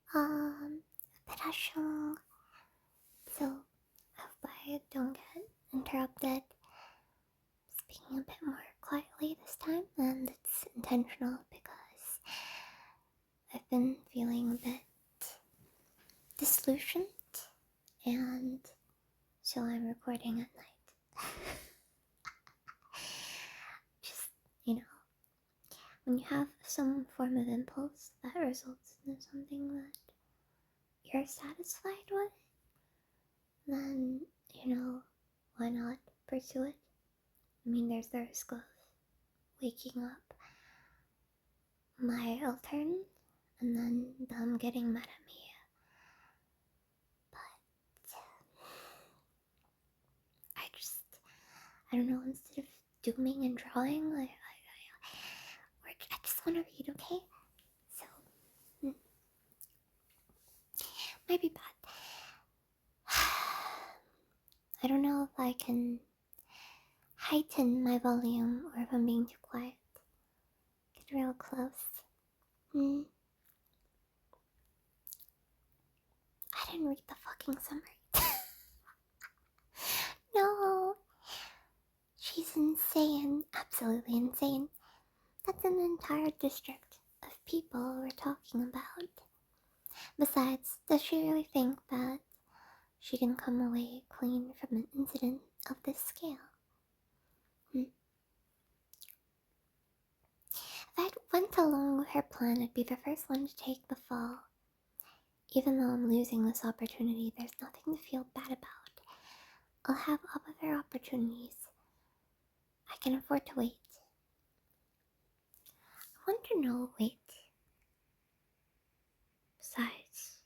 Przepraszam. So, I hope I don't get interrupted speaking a bit more quietly this time, and it's intentional because I've been feeling a bit disillusioned, and so I'm recording at night. Just, when you have some form of impulse that results in something that you're satisfied with, then, why not pursue it? I mean, there's the risk of waking up my altern and then them getting mad at me. But I don't know, instead of dooming and drawing, I just want to read, okay? So, might be bad. I don't know if I can heighten my volume or if I'm being too quiet. Get real close. I didn't read the fucking summary. No! She's insane. Absolutely insane. That's an entire district of people we're talking about. Besides, does she really think that she can come away clean from an incident of this scale? If I went along with her plan, I'd be the first one to take the fall. Even though I'm losing this opportunity, there's nothing to feel bad about. I'll have other opportunities. I can afford to wait. I want to know, besides,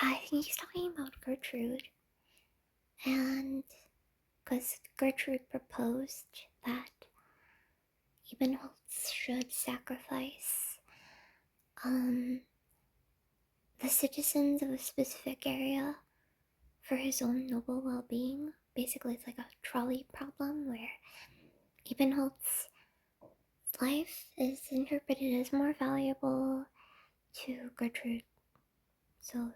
I think he's talking about Gertrude. And because Gertrude proposed that Ebenholtz should sacrifice the citizens of a specific area for his own noble well-being. Basically, it's like a trolley problem where Ebenholtz's life is interpreted as more valuable to Gertrude. So,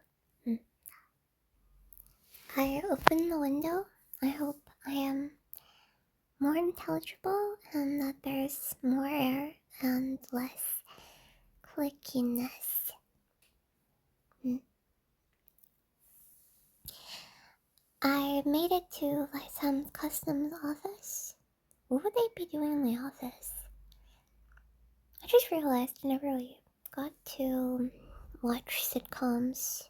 I open the window. I hope I am more intelligible and that there's more air and less clickiness. I made it to Lysam's customs office. What would they be doing in the office? I just realized I never really got to watch sitcoms.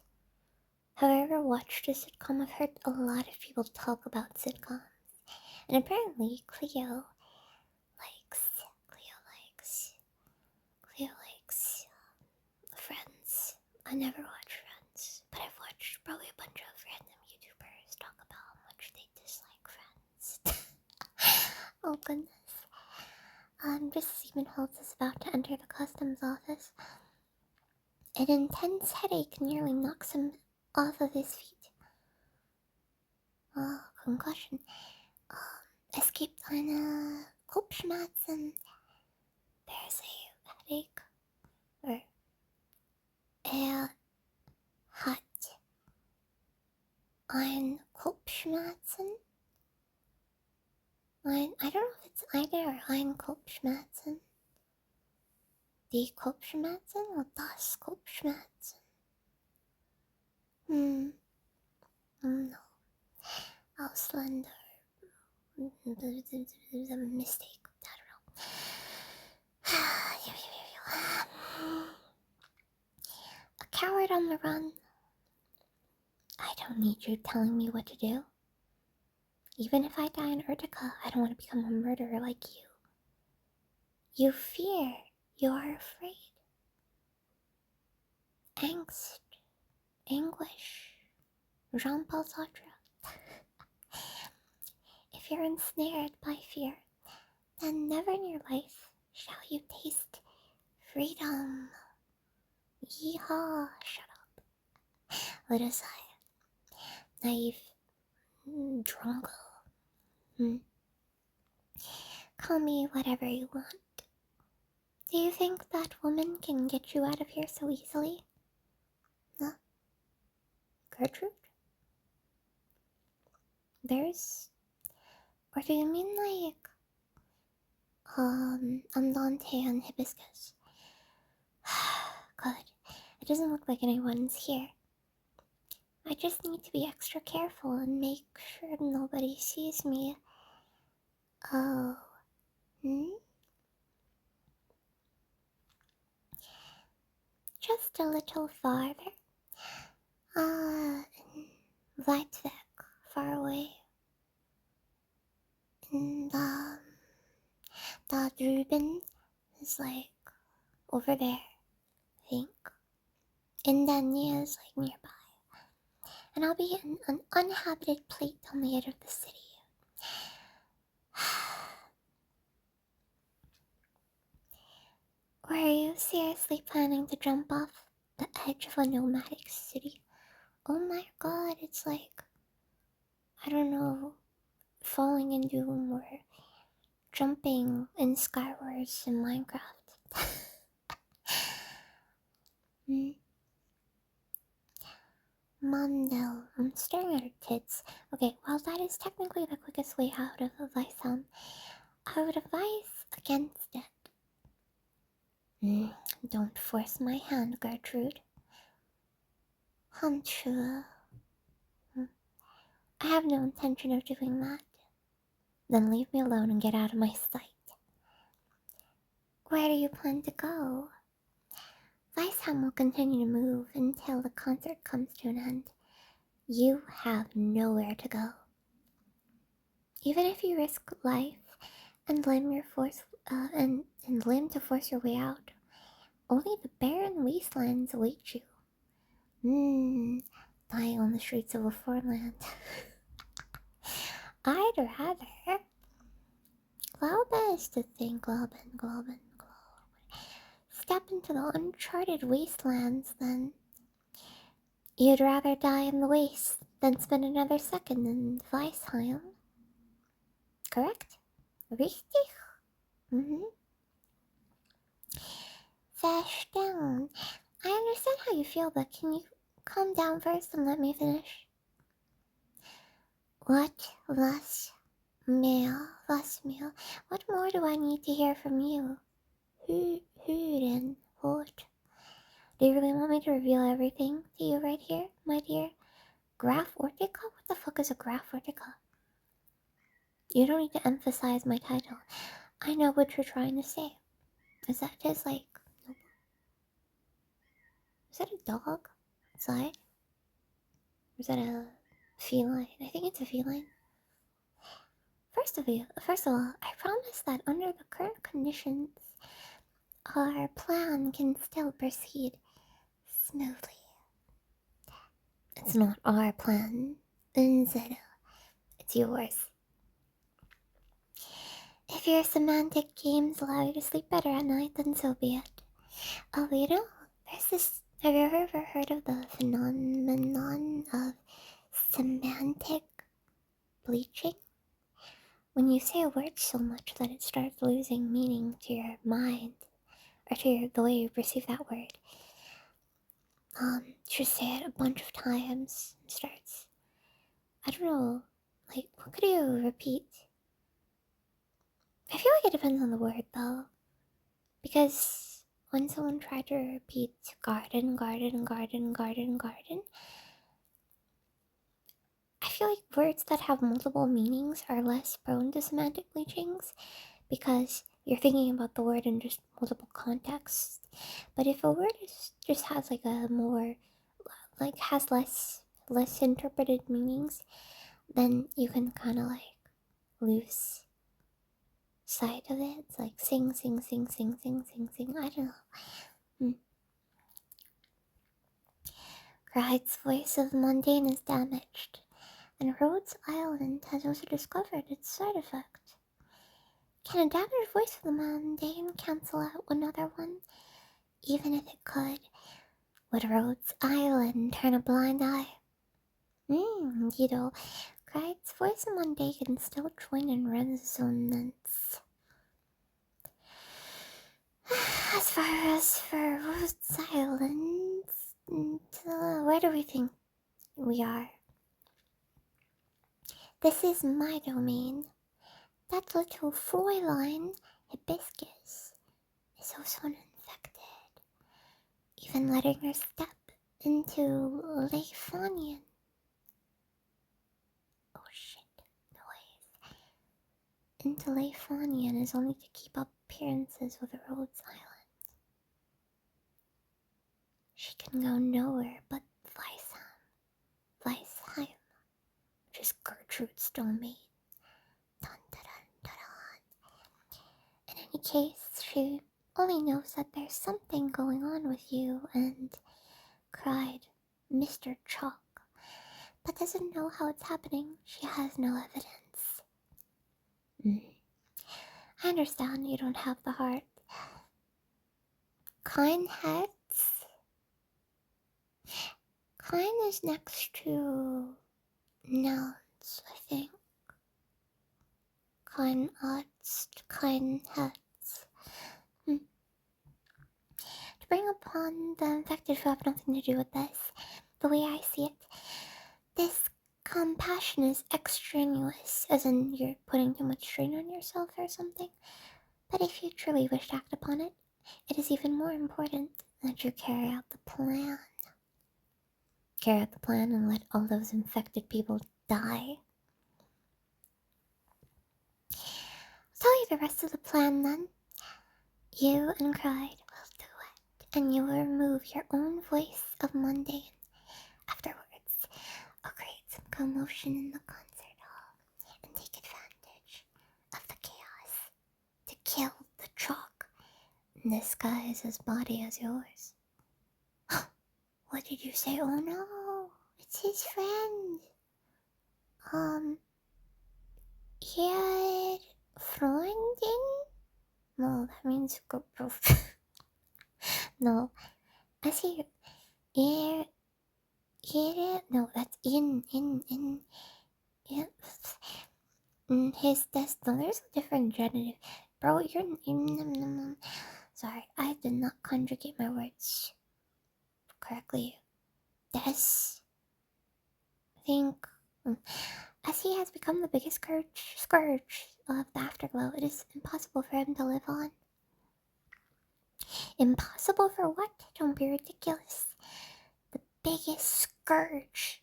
Have I ever watched a sitcom? I've heard a lot of people talk about sitcoms. And apparently Cleo likes Friends. I never watched Friends, but I've watched probably a bunch of random YouTubers talk about how much they dislike Friends. Oh goodness. Just as Ebenholtz is about to enter the customs office, an intense headache nearly knocks him off of his feet. Concussion. Escaped on Kopfschmerz, and there's a headache. Hat ein Kopfschmerzen? I don't know if it's either or ein Kopfschmerzen. Die Kopfschmerzen or das Kopfschmerzen? No. Ausländer. There's a mistake. I don't know. A coward on the run. I don't need you telling me what to do. Even if I die in Urtica, I don't want to become a murderer like you. You fear. You are afraid. Angst. Anguish. Jean-Paul Sartre. If you're ensnared by fear, then never in your life shall you taste freedom. Yeehaw. Shut up. What is I? Naive. Drongo. Call me whatever you want. Do you think that woman can get you out of here so easily? Gertrude? There's... Or do you mean like... Andante and Hibiscus? Good. It doesn't look like anyone's here. I just need to be extra careful and make sure nobody sees me. Oh. Just a little farther. Weit weg, far away. And, da drüben is like over there, I think. And then Nia is like nearby. And I'll be in an uninhabited plate on the edge of the city. Or are you seriously planning to jump off the edge of a nomadic city? Oh my god, it's like, I don't know, falling in Doom or jumping in Skywars in Minecraft. Mondel, I'm staring at her tits. Okay, while that is technically the quickest way out of Lytham, I would advise against it. Don't force my hand, Gertrude. I'm sure. I have no intention of doing that. Then leave me alone and get out of my sight. Where do you plan to go? Lytham will continue to move until the concert comes to an end. You have nowhere to go. Even if you risk life and limb your force, and limb to force your way out, only the barren wastelands await you. Dying on the streets of a foreign I'd rather. Glauben is the thing, Glauben. Step into the uncharted wastelands, then. You'd rather die in the waste than spend another second in Weisheim. Correct? Richtig? Verstanden. I understand how you feel, but can you calm down first and let me finish? Was mehr? What more do I need to hear from you? Hören, what? Do you really want me to reveal everything to you right here, my dear? Graph Ortica? What the fuck is a Graph Ortica? You don't need to emphasize my title. I know what you're trying to say. Is that just like... Is that a dog outside? Or is that a feline? I think it's a feline. First of all, I promise that under the current conditions, our plan can still proceed smoothly. It's not our plan, Zeta. It's yours. If your semantic games allow you to sleep better at night, then so be it. Oh, you know, there's this... Have you ever heard of the phenomenon of semantic bleaching? When you say a word so much that it starts losing meaning to your mind, or to the way you perceive that word. Just say it a bunch of times and starts... I don't know, like, what could you repeat? I feel like it depends on the word, though. Because when someone tried to repeat garden, I feel like words that have multiple meanings are less prone to semantic bleachings because you're thinking about the word in just multiple contexts. But if a word just has like a more, like has less interpreted meanings, then you can kind of like lose sight of it. It's like sing. I don't know. Cried's voice of mundane is damaged, and Rhodes Island has also discovered its side effect. Can a damaged voice of the mundane cancel out another one? Even if it could, would Rhodes Island turn a blind eye? Cried's voice of mundane can still join in resonance. As far as for Rhodes Island, where do we think We are. This is my domain. That little Fräulein hibiscus is also an infected, even letting her step into Leifanian. Oh shit, noise. Into Leifanian is only to keep up appearances with Rhodes Island. She can go nowhere but Weisheim, which is Gertrude's domain. Dun, dun, dun, dun. In any case, she only knows that there's something going on with you and cried Mr. Chalk, but doesn't know how it's happening. She has no evidence. I understand you don't have the heart. Kind heads? Kind is next to nouns, I think. Kind odds, kind heads. To bring upon the infected who have nothing to do with this, the way I see it, this compassion is extraneous, as in you're putting too much strain on yourself or something. But if you truly wish to act upon it, it is even more important that you carry out the plan. Carry out the plan and let all those infected people die. I'll tell you the rest of the plan then. You and Clyde will do it, and you will remove your own voice of mundane. Afterwards, I'll create some commotion in the concert hall and take advantage of the chaos to kill the chalk and disguise his body as yours. What did you say? Oh no, it's his friend. Hier Freundin? No, that means girlfriend. No, I see. Here, no, that's in. Yeah. His desk. No, there's a different genitive. Bro, you're in. Sorry, I did not conjugate my words correctly. Des. I think. As he has become the biggest scourge of the afterglow, it is impossible for him to live on. Impossible for what? Don't be ridiculous. The biggest scourge.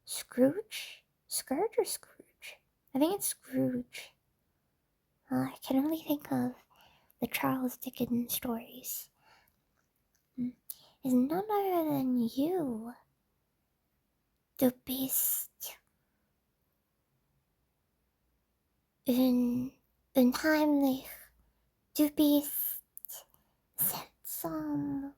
Scrooge? Scourge or Scrooge? I think it's Scrooge. I can only think of the Charles Dickens stories. Is none other than you. Du bist unheimlich. Du bist seltsam.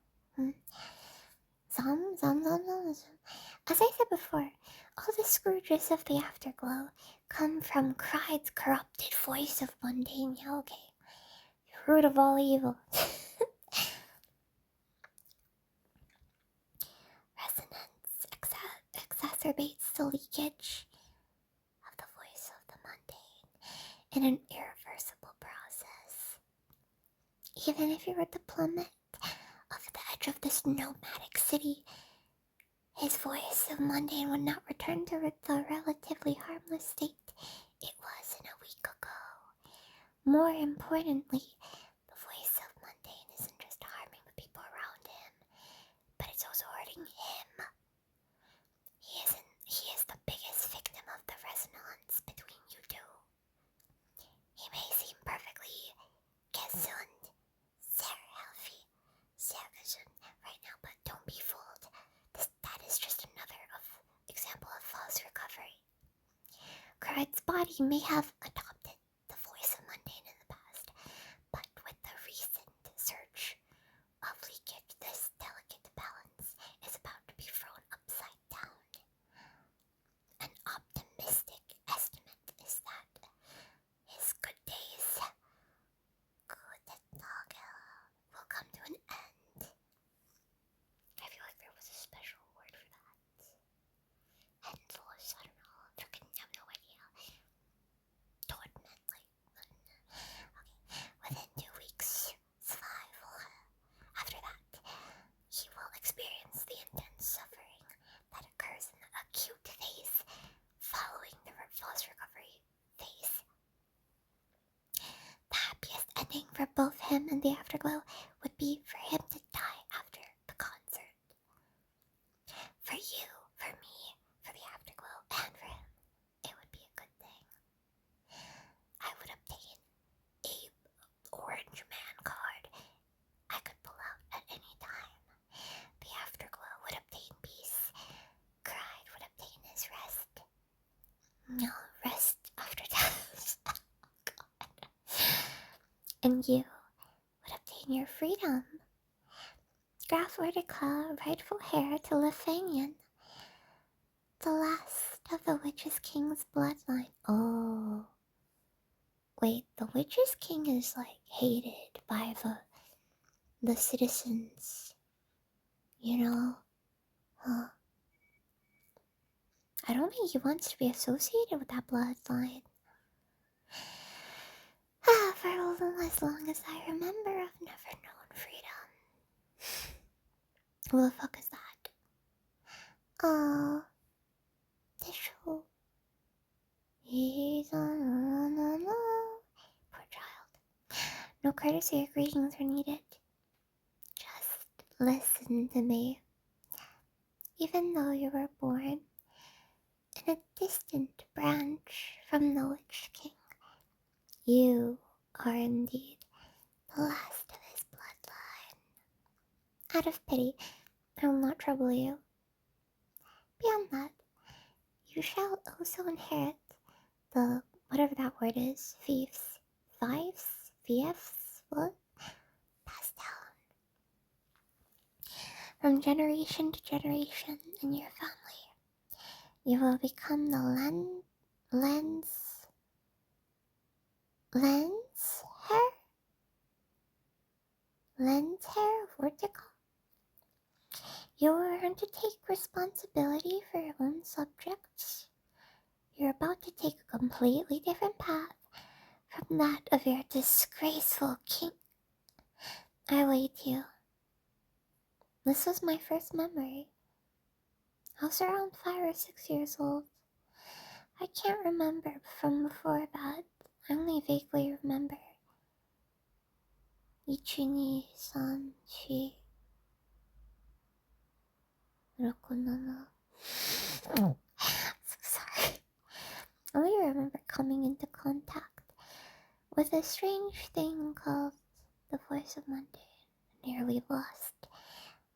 As I said before, all the Scrooges of the afterglow come from Cride's corrupted voice of mundane yoga, root of all evil. Resonance exacerbates the leakage of the voice of the mundane in an irreversible process. Even if you were to plummet off the edge of this nomadic city, his voice of mundane would not return to the relatively harmless state it was in a week ago. More importantly, the voice of mundane isn't just harming the people around him, but it's also hurting him. He is the biggest victim of the resonance between you two. He may seem perfectly gesund, sehr healthy, sehr gesund right now, but don't be fooled. That is just another example of false recovery. Cride's body may have adopted the voice of mundane in the past, but with the recent surge of leakage, this delicate balance is about to be thrown upside down. An optimistic estimate is that his good days, will come to an end. I feel like there was a special word for that. Endless, I don't know, I have no idea. for both him and the Afterglow would be for him to die after the concert. For you, for me, for the Afterglow, and for him, it would be a good thing. I would obtain a orange man card I could pull out at any time. The Afterglow would obtain peace. Cried would obtain his rest. No, rest after death. And you would obtain your freedom. Graf would declare rightful heir to Lithanian, the last of the Witches King's bloodline. Oh. Wait, the Witches King is like hated by the citizens. You know? Huh. I don't think he wants to be associated with that bloodline. For as long as I remember, I've never known freedom. Who the fuck is that? Oh, Tissue. He's on. Poor child. No courtesy or greetings are needed. Just listen to me. Even though you were born in a distant branch from the Witch King, you are indeed the last of his bloodline. Out of pity, I will not trouble you. Beyond that, you shall also inherit the whatever that word is, fiefs, what? Passed down from generation to generation in your family. You will become the lens hair vertical. You will learn to take responsibility for your own subjects. You're about to take a completely different path from that of your disgraceful king. I await you. This was my first memory. I was around 5 or 6 years old. I can't remember from before that. I only vaguely remember. Ichi-ni-san, chi. Rokonana. So sorry. I only remember coming into contact with a strange thing called the Voice of Monday. I nearly lost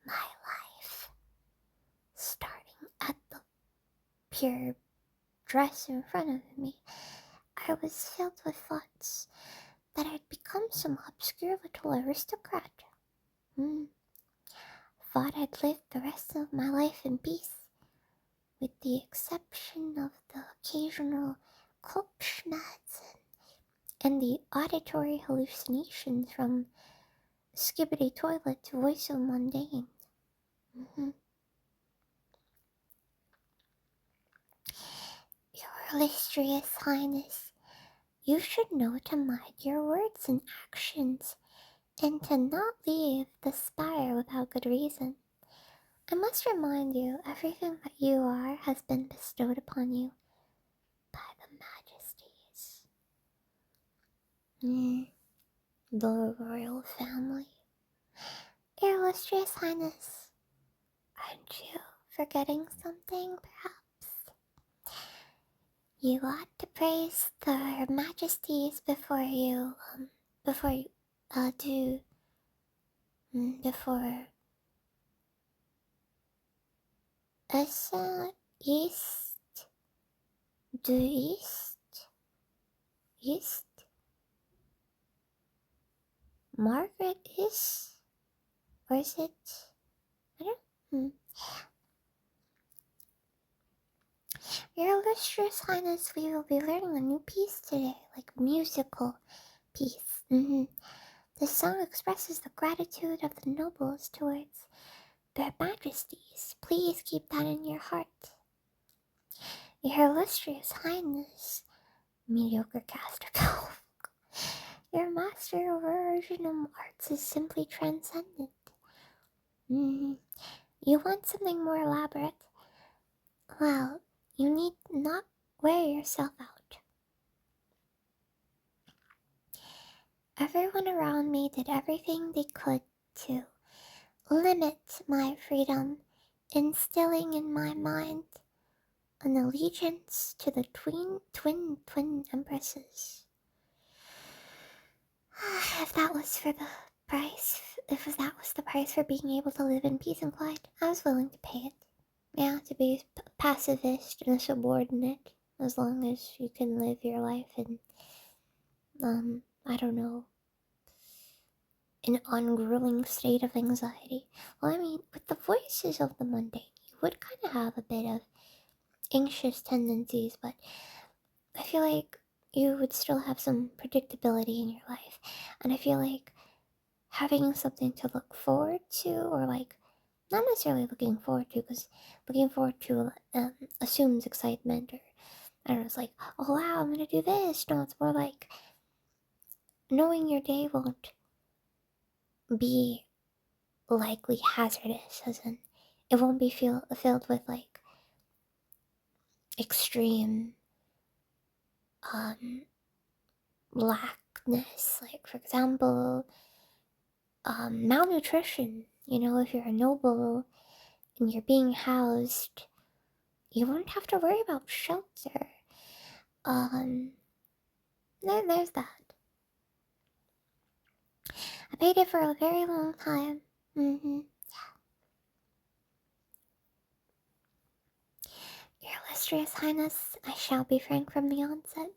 my life. Starting at the pure dress in front of me, I was filled with thoughts that I'd become some obscure little aristocrat. Thought I'd live the rest of my life in peace, with the exception of the occasional Kopfschmerzen and the auditory hallucinations from Skibidi Toilet's Voice of Mundane. Your illustrious highness, you should know to mind your words and actions, and to not leave the spire without good reason. I must remind you, everything that you are has been bestowed upon you by the majesties. The royal family. Your illustrious highness, aren't you forgetting something, perhaps? You ought to praise their majesties before east, Margaret is, or is it, I don't, Your illustrious highness, we will be learning a new piece today, like musical piece. The song expresses the gratitude of the nobles towards their majesties. Please keep that in your heart. Your illustrious highness, mediocre caster. Your master of original arts is simply transcendent. You want something more elaborate? Well, you need not wear yourself out. Everyone around me did everything they could to limit my freedom, instilling in my mind an allegiance to the twin empresses. If that was for the price, if that was the price for being able to live in peace and quiet, I was willing to pay it. Yeah, to be a pacifist and a subordinate, as long as you can live your life in, I don't know, an ungrueling state of anxiety. Well, I mean, with the voices of the mundane, you would kind of have a bit of anxious tendencies, but I feel like you would still have some predictability in your life. And I feel like having something to look forward to, or like, not necessarily looking forward to, because looking forward to assumes excitement, or I don't know, it's like, oh wow, I'm gonna do this. No, it's more like knowing your day won't be likely hazardous, as in, it won't be filled with like extreme lackness. Like, for example, malnutrition. You know, if you're a noble and you're being housed, you won't have to worry about shelter. There's that. I paid it for a very long time. Your illustrious highness, I shall be frank from the onset.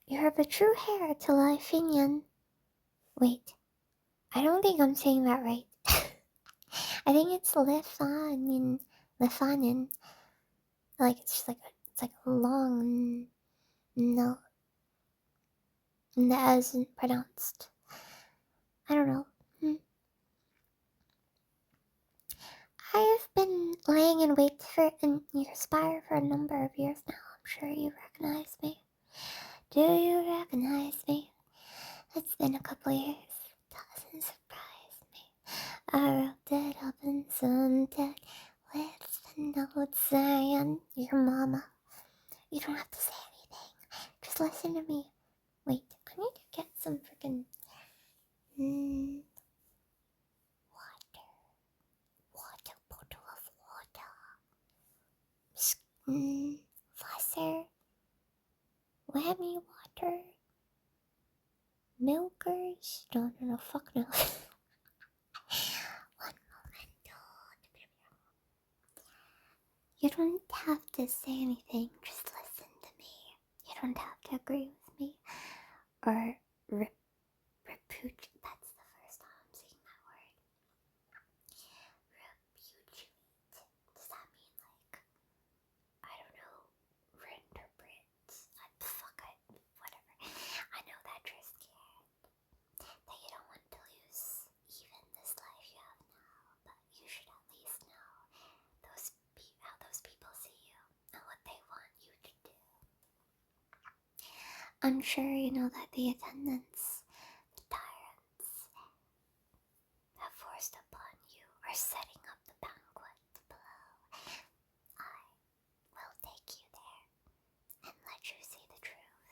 You are the true heir to Liefinian. Wait, I don't think I'm saying that right. I think it's Lifanin. Like, it's just like a long no. And the S isn't pronounced. I don't know. I have been laying in wait in your spire for a number of years now. I'm sure you recognize me. Do you recognize me? It's been a couple years. Doesn't surprise me. I wrote it up in some deck with the notes saying your mama. You don't have to say anything. Just listen to me. Wait, I need to get some freaking water, bottle of water. Wasser, whammy water, milkers. No, fuck no. One moment. You don't have to say anything. Just listen to me. You don't have to agree with me or repudiate. That's the first time I'm saying that word. Repudiate. Does that mean like, I don't know, reinterpret? Whatever. I know that you're scared, that you don't want to lose even this life you have now, but you should at least know how those people see you and what they want you to do. I'm sure you know that the attendants, the tyrants, have forced upon you are setting up the banquet below. I will take you there and let you see the truth.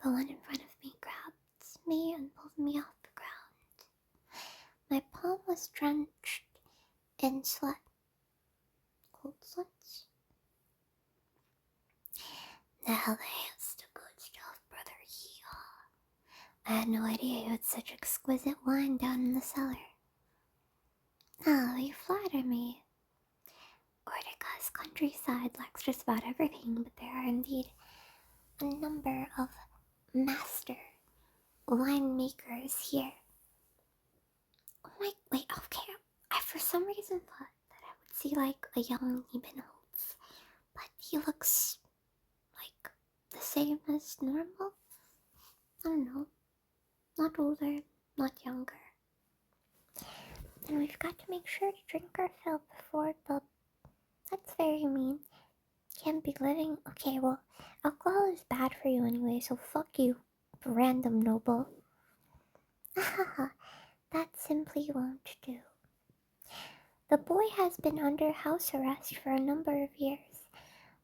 The one in front of me grabbed me and pulled me off the ground. My palm was drenched in sweat. Cold sweats? Now that's the good stuff, brother. Yeehaw. I had no idea you had such exquisite wine down in the cellar. Oh, you flatter me. Ortaga's countryside lacks just about everything, but there are indeed a number of master winemakers here. Oh my, wait, okay. I for some reason thought that I would see like a young Ebenholz, but he looks like the same as normal. I don't know. Not older, not younger. And we've got to make sure to drink our fill before the... That's very mean. Can't be living... Okay, well, alcohol is bad for you anyway, so fuck you, random noble. Haha, that simply won't do. The boy has been under house arrest for a number of years,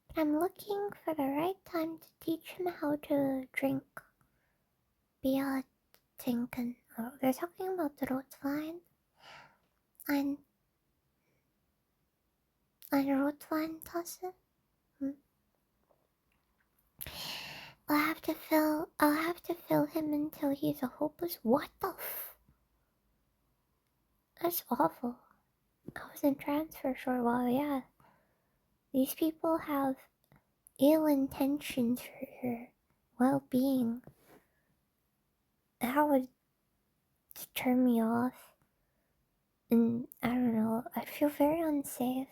but I'm looking for the right time to teach him how to drink wir trinken. Oh, they're talking about the Rotwein. Ein Rotweintasse. I'll have to fill him until he's a hopeless. What the f? That's awful. I was in trance for a short while, yeah. These people have ill intentions for your well-being. That would turn me off. And I don't know, I feel very unsafe.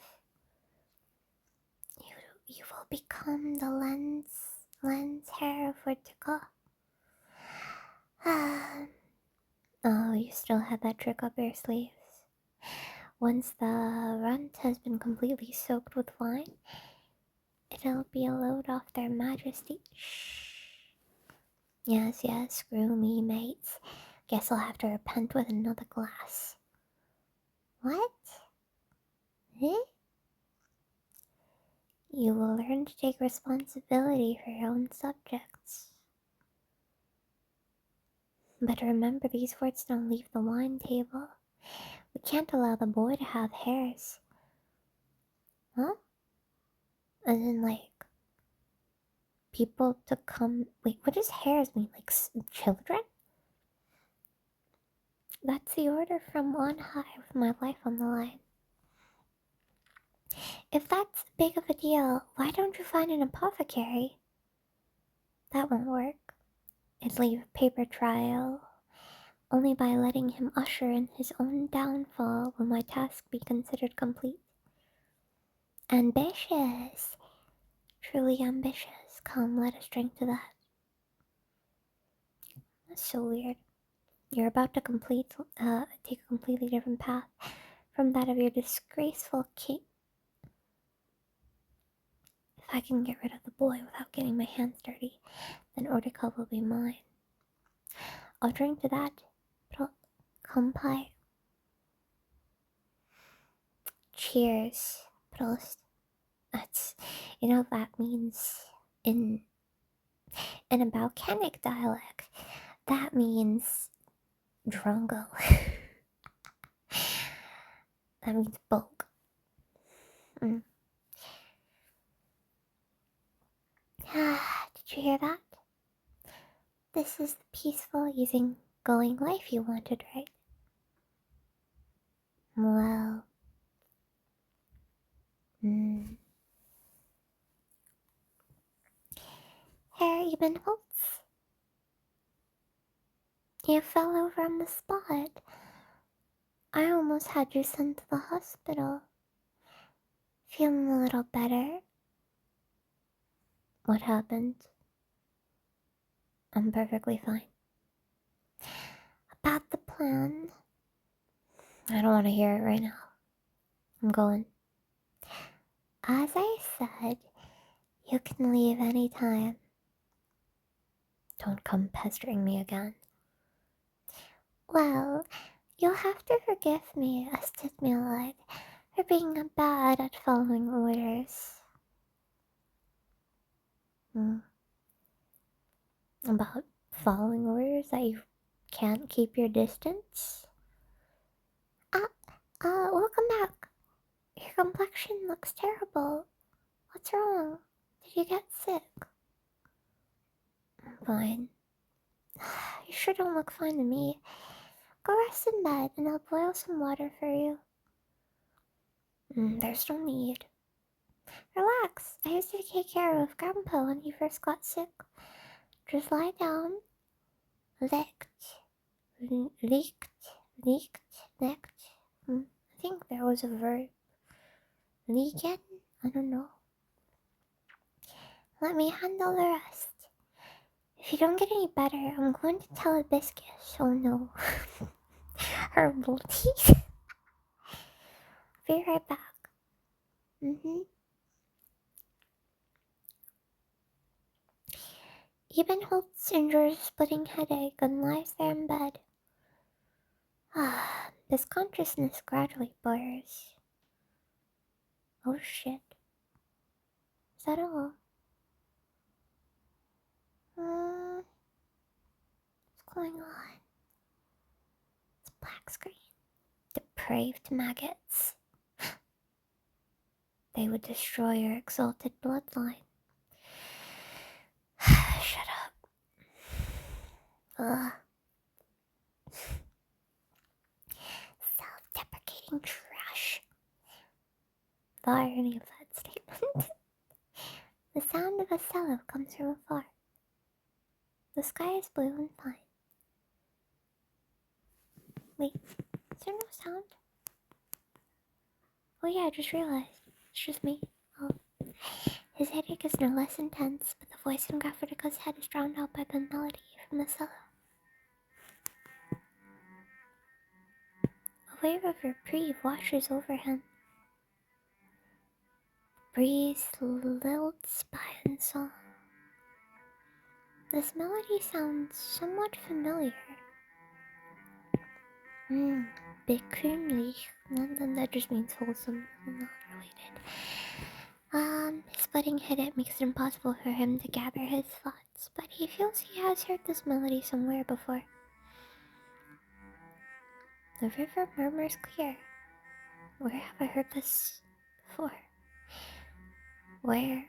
You will become the lens hair of Vertigo. Oh, you still have that trick up your sleeves. Once the runt has been completely soaked with wine, it'll be a load off their majesty. Shh. Yes, screw me, mates. Guess I'll have to repent with another glass. What? Eh? You will learn to take responsibility for your own subjects. But remember, these words don't leave the wine table. We can't allow the boy to have hairs. Huh? As in, like, people to come. Wait, what does hairs mean? Like, children? That's the order from on high with my life on the line. If that's big of a deal, why don't you find an apothecary? That won't work. It'd leave a paper trail. Only by letting him usher in his own downfall will my task be considered complete. Ambitious! Truly ambitious. Come, let us drink to that. That's so weird. You're about to take a completely different path from that of your disgraceful king. If I can get rid of the boy without getting my hands dirty, then Ortica will be mine. I'll drink to that. Kampai. Cheers. Prost. That's, that means in a Balkanic dialect, that means drungo. That means bulk. Did you hear that? This is the peaceful, easygoing life you wanted, right? Well, Herr Ebenholz, you fell over on the spot. I almost had you sent to the hospital. Feeling a little better? What happened? I'm perfectly fine. About the plan? I don't want to hear it right now. I'm going. As I said, you can leave any time. Don't come pestering me again. Well, you'll have to forgive me, Astidmilad, for being bad at following orders. About following orders that you can't keep your distance? Welcome back. Your complexion looks terrible. What's wrong? Did you get sick? I'm fine. You sure don't look fine to me. Go rest in bed and I'll boil some water for you. There's no need. Relax. I used to take care of Grandpa when he first got sick. Just lie down. Licked. Necked. I think there was a verb. Licken? I don't know. Let me handle the rest. If you don't get any better, I'm going to tell Hibiscus. Oh no. Herbal teeth. Be right back. Ebenholz endures a splitting headache and lies there in bed. His consciousness gradually blurs. Oh shit. Is that all? It's going on? It's black screen. Depraved maggots. They would destroy your exalted bloodline. Shut up. Ugh. Self-deprecating trash. The irony of that statement. The sound of a cello comes from afar. The sky is blue and fine. Wait, is there no sound? Oh yeah, I just realized. It's just me. Oh. His headache is no less intense, but the voice in Grafitica's head is drowned out by the melody from the cello. A wave of reprieve washes over him. The breeze lilts by in song. This melody sounds somewhat familiar. Bekömmlich. That just means wholesome, not related. His budding headache makes it impossible for him to gather his thoughts, but he feels he has heard this melody somewhere before. The river murmurs clear. Where have I heard this before? Where?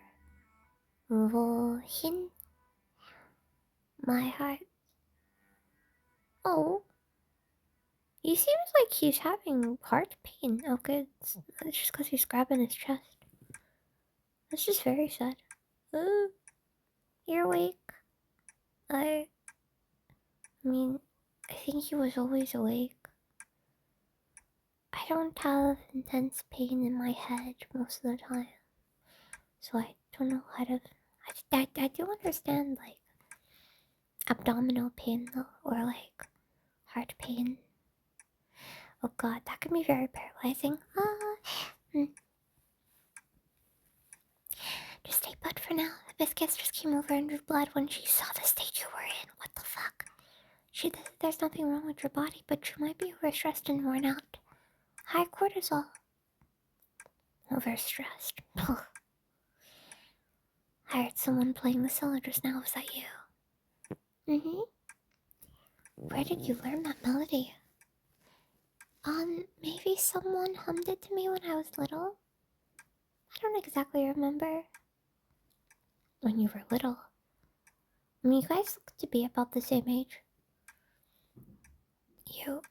Wohin? My heart. Oh. He seems like he's having heart pain. Okay, it's just because he's grabbing his chest. That's just very sad. You're awake. I mean, I think he was always awake. I don't have intense pain in my head most of the time. So I don't know how to... I do understand, like, abdominal pain, though. Or, like, heart pain. Oh god, that can be very paralyzing. Just stay put for now. The biscuits just came over and drew blood when she saw the state you were in. What the fuck? There's nothing wrong with your body, but you might be overstressed and worn out. High cortisol. Overstressed. I heard someone playing the cello just now. Was that you? Where did you learn that melody? Maybe someone hummed it to me when I was little? I don't exactly remember. When you were little? I mean, you guys look to be about the same age.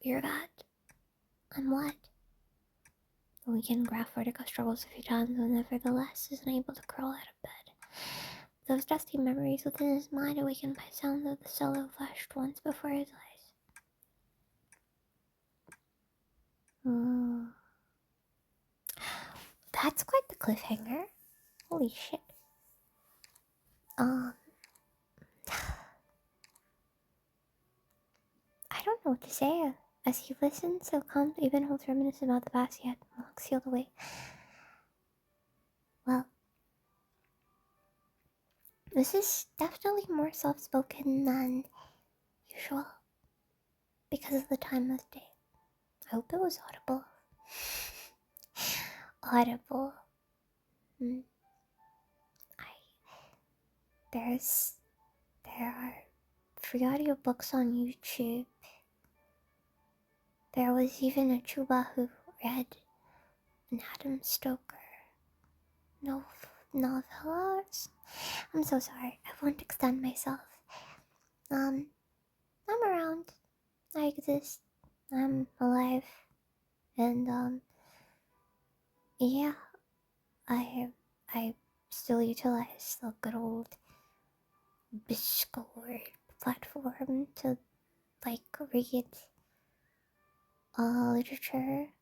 You're that? I'm what? The weekend Graf Vertigo struggles a few times, but nevertheless is unable to crawl out of bed. Those dusty memories within his mind awakened by sounds of the cello flashed once before his eyes. That's quite the cliffhanger. Holy shit. I don't know what to say. As he listens, so calm, even holds reminiscent about the past he had long sealed away. Well, this is definitely more soft-spoken than usual because of the time of day. I hope it was audible. Audible. There are free audiobooks on YouTube. There was even a Chuba who read an Adam Stoker novellas. I'm so sorry. I won't extend myself. I'm around. I exist. I'm alive. And yeah, I still utilize the good old Discord platform to like read literature,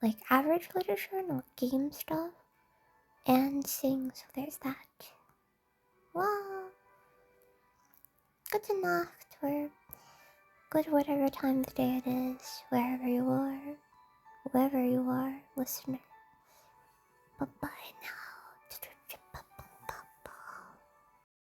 like average literature, not game stuff, and sing, so there's that. Wow. Good enough, or good whatever time of day it is, wherever you are, whoever you are, listener. Bye-bye now.